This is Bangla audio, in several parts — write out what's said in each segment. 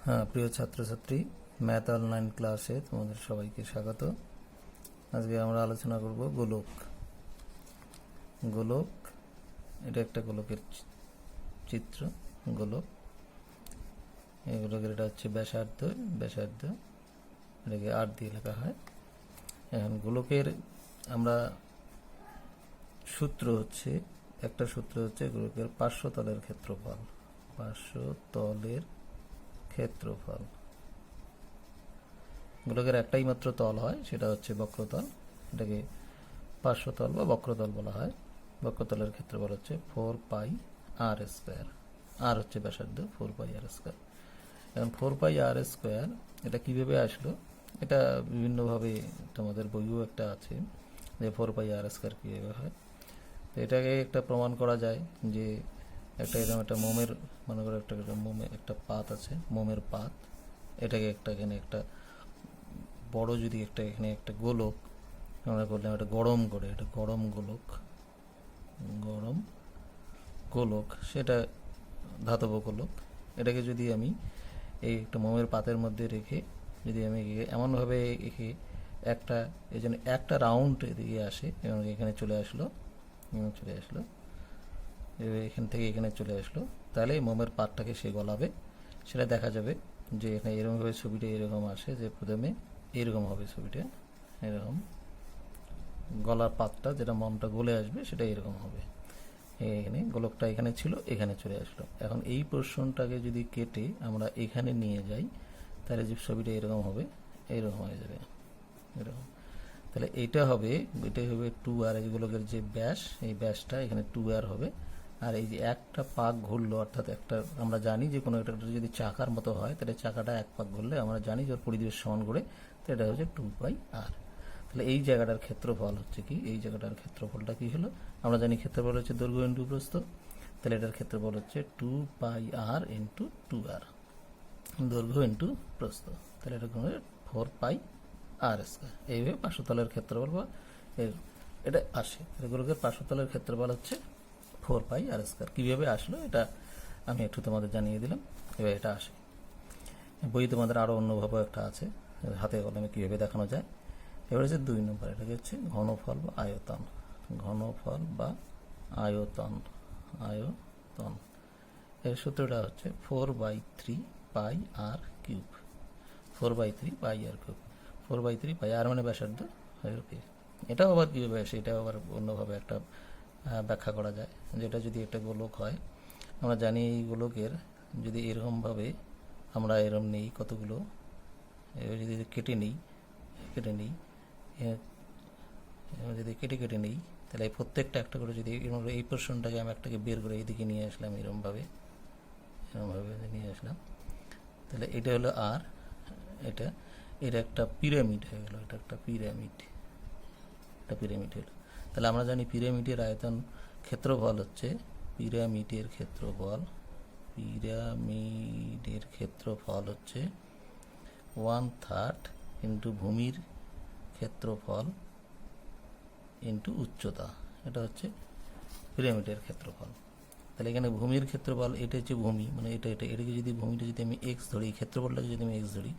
হ্যাঁ, প্রিয় ছাত্রছাত্রী, ম্যাথ অনলাইন ক্লাসে তোমাদের সবাইকে স্বাগত। আজকে আমরা আলোচনা করব গোলক। গোলক, এটা একটা গোলকের চিত্র। গোলক, এই গোলকের এটা হচ্ছে ব্যাসার্ধ। এটাকে আর দিয়ে লেখা হয়। এখন গোলকের আমরা একটা সূত্র হচ্ছে গোলকের পার্শ্বতলের ক্ষেত্রফল। গোলকের একটাই মাত্র তল হয়, সেটা হচ্ছে বক্রতল। এটাকে পার্শ্বতল বা বক্রতল বলা হয়। বক্রতলের ক্ষেত্রফল হচ্ছে 4πr²। আর হচ্ছে ব্যাসার্ধ, 4πr²। এখন 4πr², এটা কিভাবে আসলো? এটা বিভিন্নভাবে তোমাদের বইও একটা আছে যে 4πr² কিভাবে হয়। তো এটাকে একটা প্রমাণ করা যায় যে এরকম একটা মোমের, মনে করো একটা পাত আছে, মোমের পাত। এটাকে এখানে একটা বড়, যদি এখানে একটা গোলক আমরা করলাম, এটা গরম গোলক, সেটা ধাতব গোলক। এটাকে যদি আমি এই একটা মোমের পাতের মধ্যে রেখে যদি আমি এমনভাবে এঁকে এই জন্য একটা রাউন্ড এদিকে আসে এবং এখানে চলে আসলো, এখান থেকে এখানে চলে আসলো, তাহলে মোমের পাতটাকে সে গলাবে। সেটা দেখা যাবে যে এখানে এরকমভাবে ছবিটা এরকম আসে, যে প্রথমে এরকম হবে ছবিটা, এরকম গলার পাতটা, যেটা মোমটা গলে আসবে সেটা এরকম হবে। এখানে গোলকটা এখানে ছিল, এখানে চলে আসলো। এখন এই পোর্শনটাকে যদি কেটে আমরা এখানে নিয়ে যাই, তাহলে যে ছবিটা এরকম হবে, এরকম হয়ে যাবে, এরকম। তাহলে এটাই হবে 2r। এই গোলকের যে ব্যাস, এই ব্যাসটা এখানে 2r হবে। আর এই যে একটা পাক ঘুরলো, অর্থাৎ আমরা জানি যে কোনো একটা যদি চাকার মতো হয়, তাহলে চাকাটা এক পাক ঘুরলে আমরা জানি যে পরিধির সমান করে, তো এটা হচ্ছে 2πr। তাহলে এই জায়গাটার ক্ষেত্রফল হচ্ছে কি? এই জায়গাটার ক্ষেত্রফলটা কি হলো? আমরা জানি ক্ষেত্রফল হচ্ছে দৈর্ঘ্য ইন্টু প্রস্থ। তাহলে এটার ক্ষেত্রফল হচ্ছে 2πr ইন্টু 2r, দৈর্ঘ্য ইন্টু প্রস্থ। তাহলে এটা 4πr²। এইভাবে পার্শ্বতলের ক্ষেত্রফল বা এটা আসে। গোলকের পার্শ্বতলের ক্ষেত্রফল হচ্ছে 4πr²। কীভাবে আসলো এটা আমি একটু তোমাদের জানিয়ে দিলাম। এবার এটা আসে বই, তোমাদের আরও অন্যভাবে একটা আছে, হাতে কলমে কীভাবে দেখানো যায়। এবার হচ্ছে 2 নম্বর, এটাকে হচ্ছে ঘনফল বা আয়তন। এর সূত্রটা হচ্ছে 4/3πr³। 4/3πr³। 4/3πr মানে ব্যাসার্ধ। এটাও আবার কীভাবে আসে, এটাও আবার অন্যভাবে একটা ব্যাখ্যা করা যায়। যেটা যদি একটা গোলক হয়, আমরা জানি এই গোলকের যদি এরকমভাবে আমরা এরকম নেই কতগুলো, যদি কেটে নিই, যদি কেটে নিই, তাহলে প্রত্যেকটা একটা করে যদি এই পোর্শনটাকে আমি একটাকে বের করে এইদিকে নিয়ে আসলাম, এরকমভাবে নিয়ে আসলাম, তাহলে এটা হলো আর, এটা একটা পিরামিড হয়ে গেল। এটা একটা পিরামিড হলো। তাহলে আমরা জানি পিরামিডের আয়তন, ক্ষেত্রফল হচ্ছে পিরামিডের ক্ষেত্রফল হচ্ছে 1/3 ইন্টু ভূমির ক্ষেত্রফল ইন্টু উচ্চতা। এটা হচ্ছে পিরামিডের ক্ষেত্রফল। তাহলে এখানে ভূমির ক্ষেত্রফল, এটা হচ্ছে ভূমি, মানে এটাকে যদি ভূমিটা যদি আমি এক্স ধরি, ক্ষেত্রফলটাকে যদি আমি এক্স ধরি,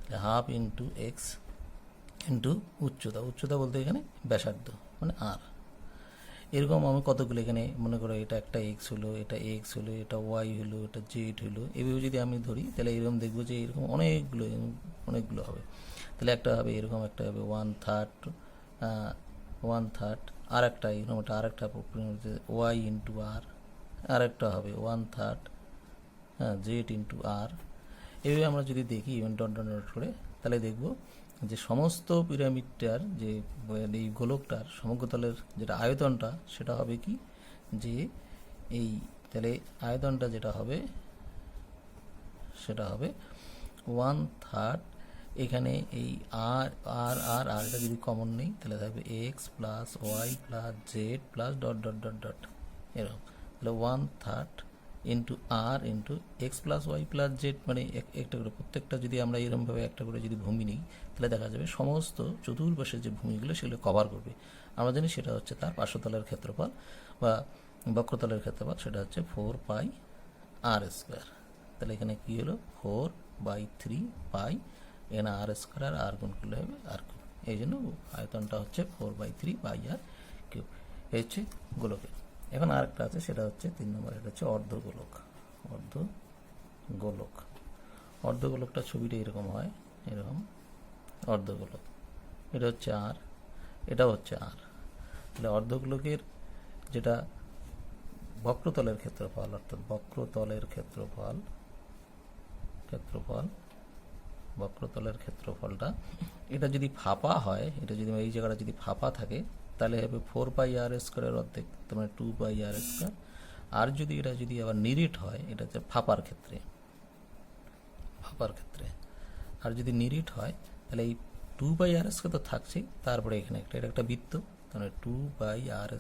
তাহলে 1/2 ইন্টু এক্স ইন্টু উচ্চতা বলতে এখানে ব্যাসার্ধ মানে আর। এরকম আমি কতগুলো এখানে মনে করো, এটা একটা এক্স হলো, এটা এক্স হলো, এটা ওয়াই হলো, এটা জেড হলো, এভাবে যদি আমি ধরি, তাহলে এরকম দেখবো যে এরকম অনেকগুলো হবে। তাহলে একটা হবে এরকম, একটা হবে 1/3, আর একটা এরকম, আর একটা ওয়াই ইন্টু আর, আর একটা হবে 1/3 জেড ইন্টু আর। এভাবে আমরা যদি দেখি ডট করে, তাহলে দেখব যে সমস্ত পিরামিডটার যে এই গোলকটার সমগ্রতলের যেটা আয়তনটা, সেটা হবে কি, যে তাহলে আয়তনটা যেটা হবে সেটা হবে 1/3। এখানে এই আর এটা যদি কমন নেই, তাহলে থাকবে x plus y plus z plus dot এরকম। তাহলে 1/3 ইন্টু আর into x plus y plus z, মানে একটা করে প্রত্যেকটা যদি আমরা এরকমভাবে একটা করে যদি ভূমি নিই, তাহলে দেখা যাবে সমস্ত চতুর্পাশের যে ভূমিগুলো সেগুলো কভার করবে। আমরা জানি সেটা হচ্ছে তার পার্শ্বতলের ক্ষেত্রফল বা বক্রতলের ক্ষেত্রফল, সেটা হচ্ছে 4πr²। তাহলে এখানে কি হলো, 4 বাই 3 পাই, এখানে আর স্কোয়ার আর গুণ করলে হবে আর কিউব। এই জন্য আয়তনটা হচ্ছে 4/3 পাই আর কিউব। এই হচ্ছে গোলকের। এখন আরেকটা আছে, সেটা হচ্ছে 3 নম্বর, এটা হচ্ছে অর্ধগোলক। অর্ধগোলক, অর্ধগোলকটা ছবিটা এরকম হয়, এরকম অর্ধগোলক। এটা হচ্ছে আর, এটাও হচ্ছে আর। তাহলে অর্ধগোলকের যেটা বক্রতলের ক্ষেত্রফল, অর্থাৎ বক্রতলের বক্রতলের ক্ষেত্রফলটা, এটা যদি ফাঁপা হয়, এটা যদি এই জায়গাটা যদি ফাঁপা থাকে, তাহলে হবে 4πr² অর্ধেক, তার মানে 2πr²। আর যদি এটা যদি আবার নিরিট হয়, এটা হচ্ছে ফাঁপার ক্ষেত্রে, আর যদি নিরিট হয় তাহলে এই 2πr² তো থাকছেই, তারপরে এখানে এটা একটা বৃত্ত, তাহলে 2πr²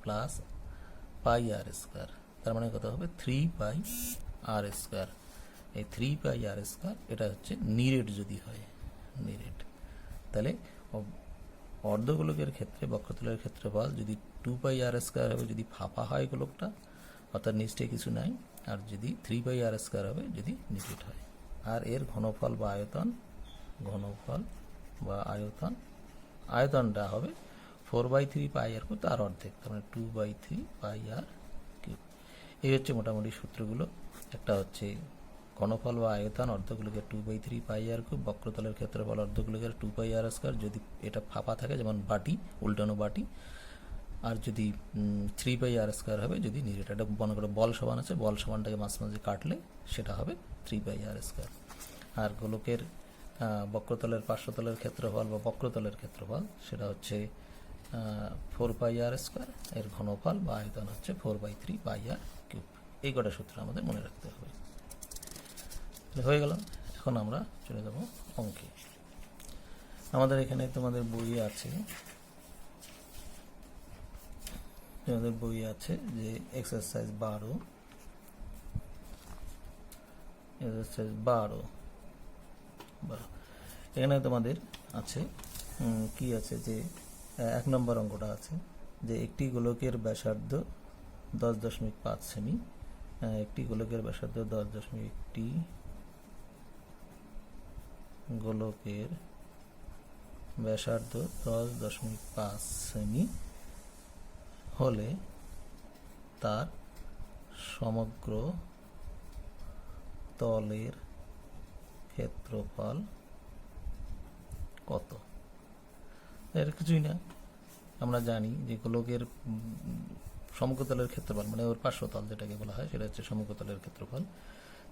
প্লাস πr², তার মানে কত হবে 3πr²। এই 3πr², এটা হচ্ছে নিরেট যদি হয়, নিরেট। তাহলে অর্ধগোলকের ক্ষেত্রে বক্রতলের ক্ষেত্রফল যদি 2πr² হবে যদি ফাঁপা হয় গোলকটা, অর্থাৎ নিচে কিছু নাই, আর যদি 3πr² হবে যদি নিরেট হয়। আর এর ঘনফল বা আয়তন, আয়তনটা হবে 4/3 পাই আর কিউব, তার অর্ধেক, তার মানে 2/3 পাই আর কিউব। এই হচ্ছে মোটামুটি সূত্রগুলো। একটা হচ্ছে ঘনফল বা আয়তন অর্ধগোলকের 2/3 পাই আর কিউব, বক্রতলের ক্ষেত্রফল অর্ধগোলকের 2πr², যদি এটা ফাঁপা থাকে, যেমন বাটি, উল্টানো বাটি। আর যদি 3πr² হবে যদি নিরেট। এটা মনে করো বল সমান আছে, বল সমানটাকে মাঝে কাটলে সেটা হবে 3πr²। আর গোলকের বক্রতলের পার্শ্বতলের ক্ষেত্রফল বা বক্রতলের ক্ষেত্রফল, সেটা হচ্ছে 4πr², এর ঘনফল বা আয়তন হচ্ছে 4/3 পাই আর কিউব। এই কটা সূত্র আমাদের মনে রাখতে হবে। হয়ে গেল। এখন আমরা চলে যাব অঙ্কে। আমাদের এখানে তোমাদের বই আছে, যে এক্সারসাইজ 12, এখানে তোমাদের আছে কি আছে, যে 1 নম্বর অঙ্কটা আছে, যে একটি গোলকের ব্যাসার্ধ 10.5 সেমি, একটি গোলকের ব্যাসার্ধ 10.1 গোলকের ব্যাসার্ধ 10.5 সেমি হলে তার সমগ্র তলের ক্ষেত্রফল কত? এর কিছুই না, আমরা জানি যে গোলকের সমগ্রতলের ক্ষেত্রফল মানে ওর পার্শ্বতল যেটাকে বলা হয়, সেটা হচ্ছে সমগ্রতলের ক্ষেত্রফল।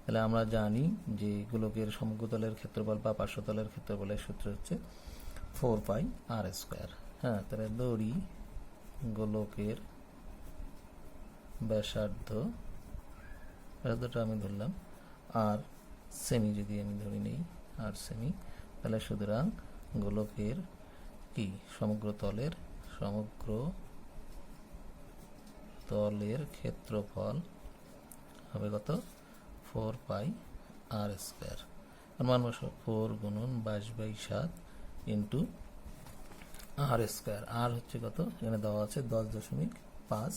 তাহলে আমরা জানি যে গোলকের সমগ্রতলের ক্ষেত্রফল বা পার্শ্বতলের ক্ষেত্রফলের সূত্র হচ্ছে 4πr²। হ্যাঁ, তাহলে দড়ি গোলকের ব্যাসার্ধটা আমি ধরলাম আর সেমি, যদি আমি ধরে নেই আর সেমি, তাহলে সুতরাং গোলকের কি সমগ্র তলের ক্ষেত্রফল হবে কত? 4πr²। মান বসো, 4 গুণন 22/7 ইন্টু r²। আর হচ্ছে কত? এখানে দেওয়া আছে 10.5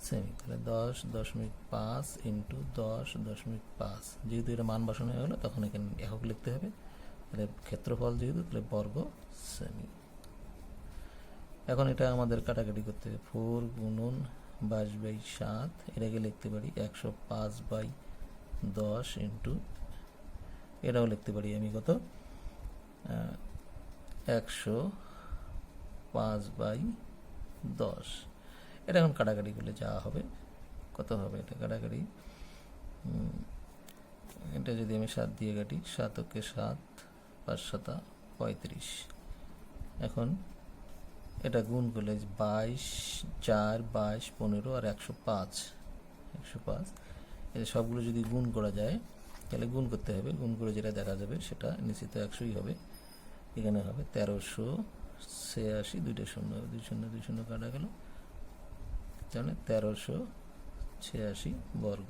সেমি, তাহলে 10.5 ইন্টু 10.5, যেহেতু এটা মান বসানো হয়ে গেলো তখন এখানে একক লিখতে হবে। তাহলে ক্ষেত্রফল যেহেতু, তাহলে বর্গ সেমি। এখন এটা আমাদের কাটাকাটি করতে হবে, 4 গুণন 22/7, এটাকে লিখতে পারি 105/10 ইন্টু, এটাও লিখতে পারি আমি কত 105/10। এটা এখন কাটাকাটি করলে যা হবে, কত হবে এটা কাটাকাটি, এটা যদি আমি 7 দিয়ে কাটি, 7 × 7 5 × 7 35। এখন এটা গুণ করলে 22, 4, 22, 15 আর 105, এই সবগুলো যদি গুণ করা যায়, তাহলে গুণ করতে হবে, গুণ করে যেটা দেখা যাবে সেটা নিশ্চিত 100ই হবে। এখানে হবে 1386, 2টা শূন্য, 2 শূন্য 2 শূন্য কাটা গেল, তাহলে 1386 বর্গ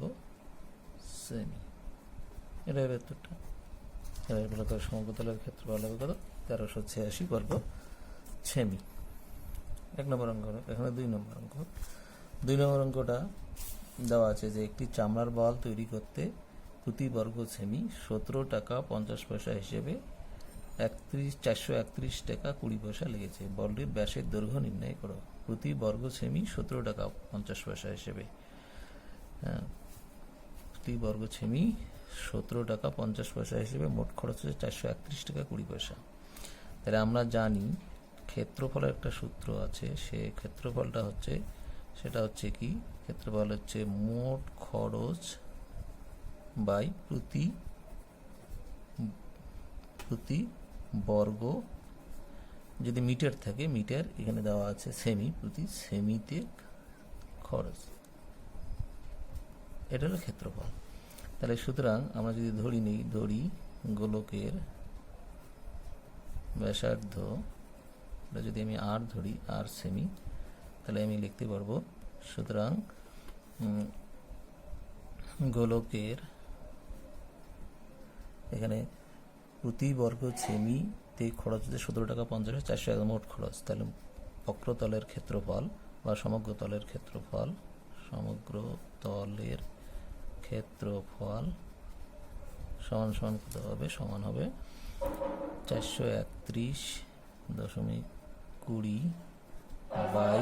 সেমি। এটা হবে উত্তরটা। এবার সমগ্রতলের ক্ষেত্রফল হবে কত? 1386 বর্গ সেমি। 1 নম্বর অঙ্ক। এখানে 2 নম্বর অঙ্ক। 2 নম্বর অঙ্কটা দেওয়া আছে যে একটি চামড়ার বল তৈরি করতে প্রতি বর্গ সেমি 17 টাকা 50 পয়সা হিসেবে 431 টাকা 20 পয়সা লেগেছে। বলটির ব্যাসের দৈর্ঘ্য নির্ণয় করো। প্রতি বর্গ সেমি 17 টাকা 50 পয়সা হিসেবে, হ্যাঁ, প্রতি বর্গ সেমি 17 টাকা 50 পয়সা হিসেবে মোট খরচ হচ্ছে 431 টাকা 20 পয়সা। তাহলে আমরা জানি ক্ষেত্রফলের একটা সূত্র আছে, সে ক্ষেত্রফলটা হচ্ছে, সেটা হচ্ছে কি, ক্ষেত্রফল হচ্ছে মোট খরচ বাই প্রতি বর্গ, যদি মিটার থাকে মিটার, এখানে দেওয়া আছে সেমি, প্রতি সেমিতে খরচ, এটা হলো ক্ষেত্রফল। তাহলে সুতরাং আমরা যদি ধরি গোলকের ব্যাসার্ধ, যদি আমি আর ধরি, আর সেমি, তাহলে আমি লিখতে পারবো, সুতরাং গোলকের এখানে প্রতি বর্গ সেমিতে খরচ হচ্ছে 17 টাকা 50 পয়সা, 401 মোট খরচ। তাহলে বক্রতলের ক্ষেত্রফল বা সমগ্র তলের ক্ষেত্রফল সমান সমান কত হবে? সমান হবে 431.20 বাই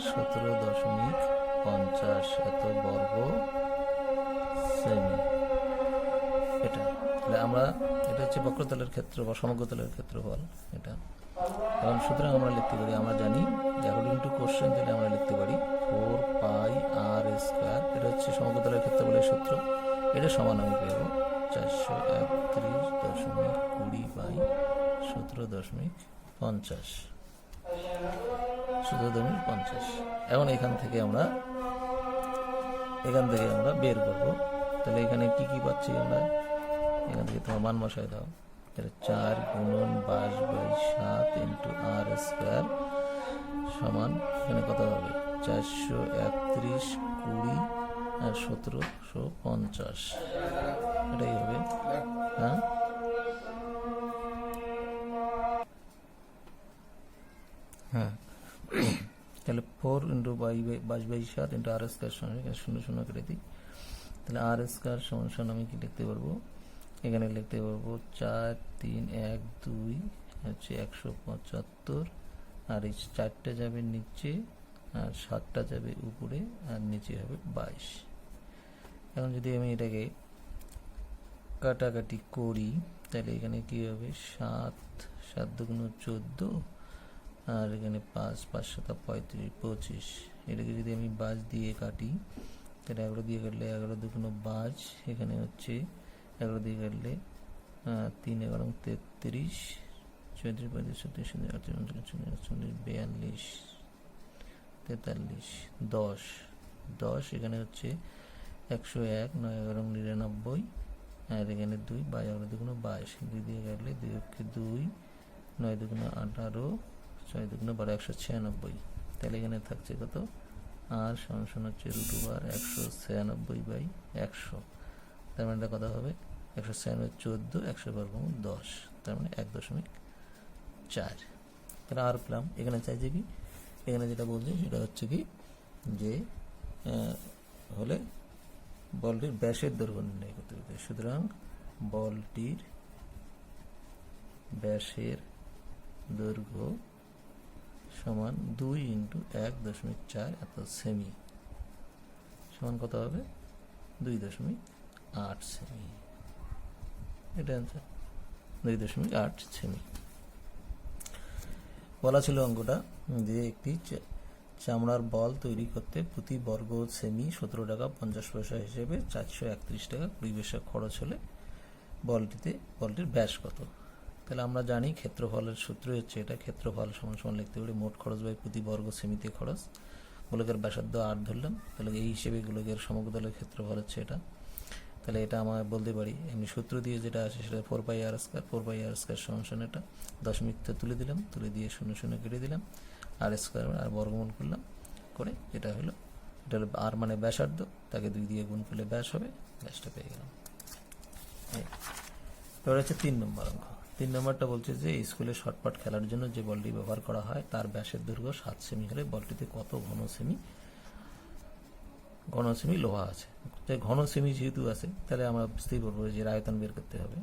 17.50 এত বর্গ সেমি। এটা তাহলে আমরা, এটা হচ্ছে বক্রতলের ক্ষেত্র বা সমগ্রতলের ক্ষেত্রফল এটা। এবং সুতরাং আমরা লিখতে পারি, আমরা জানি অ্যাকর্ডিং টু কোশ্চেন, তাহলে আমরা লিখতে পারি 4 পাই আর স্কোয়ার, এটা হচ্ছে সমগ্রতলের ক্ষেত্রফলের সূত্র, এটা সমান আমি পেব 431.20 বাই 17.50। এখন এখান থেকে আমরা বের করব। তাহলে এখানে কি কি পাচ্ছি আমরা? এখান থেকে তোমার মান বসায় দাও। তাহলে 4 গুণন 22/7 ইন্টু আর স্কোয়ার সমান, এখানে কত হবে? 431.20 আর 1750, এটাই হবে। হ্যাঁ, হ্যাঁ, তাহলে 4 ইন্টু 22/7 ইন্টু আর স্কোয়ার সমান, এখানে 0 0 কেটে দিই। তাহলে আর স্কোয়ার সমান সমান আমি কি লিখতে পারবো? এখানে লিখতে পারবো 4 3 1 2 হচ্ছে 175, আর এই 4টা যাবে নিচে আর 7টা যাবে উপরে, আর নিচে হবে 22। এখন যদি আমি এটাকে কাটাকাটি করি, তাহলে এখানে কি হবে? 7 7 দুগুণ 14, আর এখানে 5 5 7 35 25। এটাকে যদি আমি 22 দিয়ে কাটি, তাহলে 11 দিয়ে কাটলে 11 দুগুণ 22, এখানে হচ্ছে 11 দিয়ে কাটলে 3 11 33, 34 35 36 38 39 40 42 43 10 এখানে হচ্ছে 101 9 11 99, আর এখানে 2 11 দুগুণ 22, 2 দিয়ে কাটলে 2 অক্ষে 2, 9 দুগুণ 18, 6 দুগুণ 12, 196। তাহলে এখানে থাকছে কত? আর সমান হচ্ছে √196/100, তার মানে এটা কত হবে? 196 14, 100 বর্গমূল 10, তার মানে 1.4। তাহলে আর পেলাম। এখানে চাইছে কি, এখানে যেটা বলছে সেটা হচ্ছে কি, যে হলে বলটির ব্যাসের দৈর্ঘ্য নির্ণয় করতে হবে। সুতরাং বলটির ব্যাসের দৈর্ঘ্য সমান 2 ইন্টু 1.4 এত সেমি, সমান কত হবে? 2.8 সেমি। এটা অ্যান্সার, 2.8 সেমি। বলা ছিল অঙ্কটা যে একটি চামড়ার বল তৈরি করতে প্রতি বর্গ সেমি 17 টাকা 50 পয়সা হিসেবে 431 টাকা 20 পয়সা খরচ হলে বলটির ব্যাস কত? তাহলে আমরা জানি ক্ষেত্রফলের সূত্র হচ্ছে এটা, ক্ষেত্রফল সমান সমান লিখতে পারি মোট খরচ বাই প্রতি বর্গ সেমিতে খরচ। গোলকের ব্যাসার্ধ 8 ধরলাম, তাহলে এই হিসেবে গোলকের সমগ্রতলের ক্ষেত্রফল হচ্ছে এটা। তাহলে এটা আমরা বলতে পারি এমনি সূত্র দিয়ে যেটা আছে সেটা 4 পাই আর স্কোয়ার, 4 পাই আর স্কোয়ার সমান সমান এটা দশমিকটা তুলে দিলাম, তুলে দিয়ে 0 0 কেটে দিলাম, আর স্কোয়ার আর বর্গমূল করলাম করে, এটা হলো আর মানে ব্যাসার্ধ, তাকে 2 দিয়ে গুণ করলে ব্যাস হবে, ব্যাসটা পেয়ে গেলাম। এবার হচ্ছে 3 নম্বর অঙ্ক। 3 নম্বরটা বলছে যে স্কুলে শর্টপাট খেলার জন্য যে বলটি ব্যবহার করা হয় তার ব্যাসের দৈর্ঘ্য 7 সেমি হলে বলটিতে কত ঘন সেমি ঘন সেমি লোহা আছে। যে ঘন সেমি যেহেতু আছে তাহলে আমরা বুঝতেই পারবো যে এর আয়তন বের করতে হবে।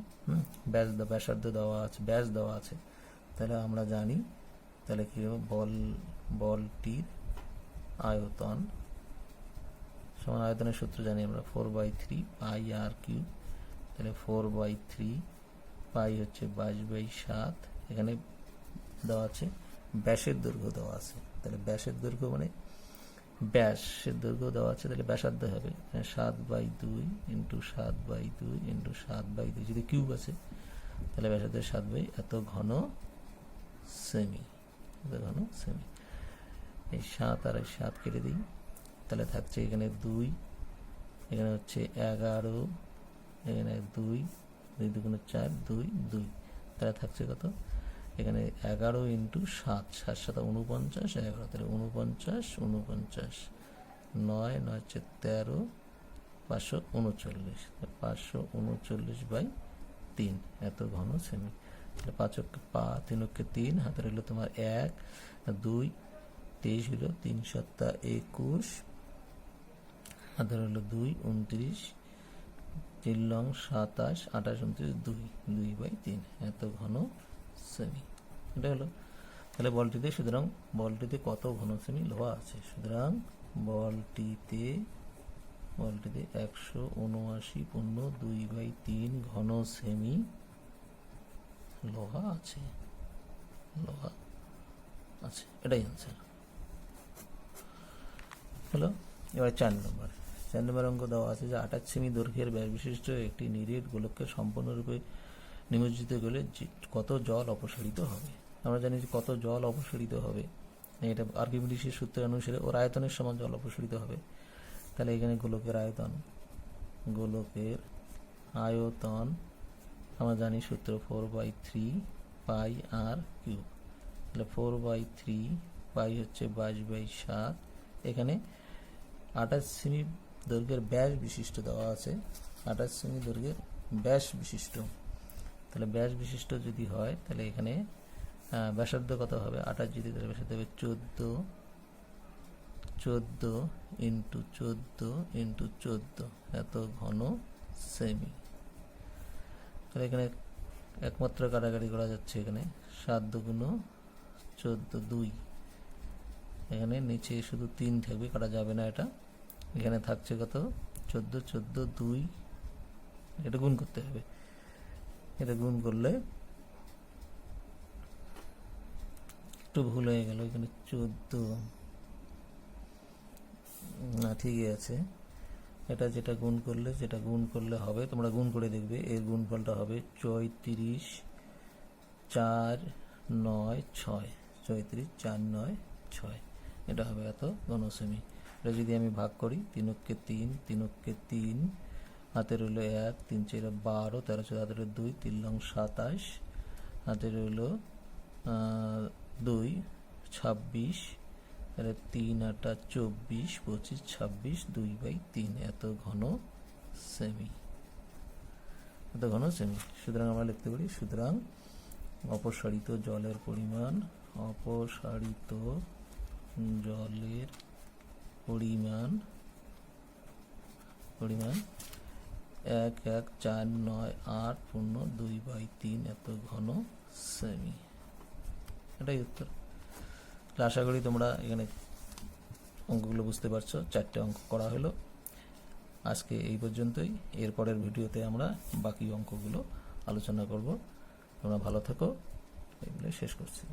ব্যাসার্ধ দেওয়া আছে, ব্যাস দেওয়া আছে, তাহলে আমরা জানি তাহলে কি হবে, বলটির আয়তন সমান আয়তনের সূত্র জানি আমরা 4/3 পাই আর কিউব। তাহলে 4/3 পাই হচ্ছে 22/7। এখানে দেওয়া আছে ব্যাসের দৈর্ঘ্য দেওয়া আছে, তাহলে ব্যাসের দৈর্ঘ্য মানে ব্যাসের দৈর্ঘ্য দেওয়া আছে, তাহলে ব্যাসার্ধ হবে 7/2 ইন্টু 7/2 ইন্টু 7/2, যদি কিউব আছে তাহলে ব্যাসার্ধ 7/, এত ঘন সেমি, এত ঘন সেমি। এই 7 আর 7 কেটে দিই, তাহলে থাকছে এখানে 2, এখানে হচ্ছে 11, এখানে 2, 2 দুগুণে 4, 2, 2, তাহলে থাকছে কত, এখানে 11 ইন্টু 7, 7 7 49, 11, তাহলে 49, 49, 9 9 হচ্ছে 13, 539, 539/3, এত ঘন সেমি। তাহলে 5 3 3, হাতে রইল তোমার 1 2, 23 হইল 3 7 21, হাতে রইল 2 29, 3 লং 27, 28 29, 2 2/3, এত ঘন সেমি। এটা হলো তাহলে বলটিতে, সুতরাং বলটিতে কত ঘন সেমি লোহা আছে, সুতরাং বলটিতে 179.2/3 ঘন সেমি লোহা আছে, লোহা আছে, এটাই আনসার হলো। এবার 4 নম্বর অঙ্ক দেওয়া আছে যে 28 সেমি দৈর্ঘ্যের ব্যাস বিশিষ্ট একটি নিরেট গোলককে সম্পূর্ণরূপে নিমজ্জিত করলে কত জল অপসারিত হবে। আমরা জানি যে কত জল অপসারিত হবে, এটা আর্কিমিডিসের সূত্রের অনুসারে ওর আয়তনের সমান জল অপসারিত হবে। তাহলে এখানে গোলকের আয়তন আমরা জানি সূত্র 4/3 পাই আর কিউব। তাহলে 4/3 পাই হচ্ছে 22/7। এখানে 28 সেমি দৈর্ঘ্যের ব্যাস বিশিষ্ট দেওয়া আছে, 28 সেমি দৈর্ঘ্যের ব্যাস বিশিষ্ট, তাহলে ব্যাস বিশিষ্ট যদি হয় তাহলে এখানে ব্যাসার্ধ কত হবে, 28 যদি, তাহলে ব্যাসার্ধ হবে 14 ইন্টু 14 ইন্টু 14, এত ঘন সেমি। তাহলে এখানে একমাত্র কাটাকাটি করা যাচ্ছে, এখানে 7 দুগুণ 14 2, এখানে নিচে শুধু 3 থাকবে, কাটা যাবে না এটা। এখানে থাকছে কত 14 14 2, এটা গুণ করতে হবে, এটা গুণ করলে একটু ভুল হয়ে গেল, এখানে 14 না, ঠিকই আছে, এটা যেটা গুণ করলে হবে, তোমরা গুণ করে দেখবে, এর গুণফলটা হবে 34 4 9 6, 34 4 9 6, এটা হবে এত ঘন সেমি। এটা যদি আমি ভাগ করি, 3 × 3, 3 × 3, হাতে রইল 1, 3 4 12, 13 14 হাতে রইল 2, 3 লং 27, হাতে রইল 2 26, তাহলে 3 8 24 25 26, 2/3, এত ঘন সেমি, এত ঘন সেমি। সুতরাং আমরা লিখতে পারি, সুতরাং অপসারিত জলের পরিমাণ 1149.8 এত ঘন সেমি, এটাই উত্তর। আশা করি তোমরা এখানে অঙ্কগুলো বুঝতে পারছো। 4টে অঙ্ক করা হলো আজকে এই পর্যন্তই। এরপরের ভিডিওতে আমরা বাকি অঙ্কগুলো আলোচনা করব। তোমরা ভালো থাকো, এগুলো শেষ করছি।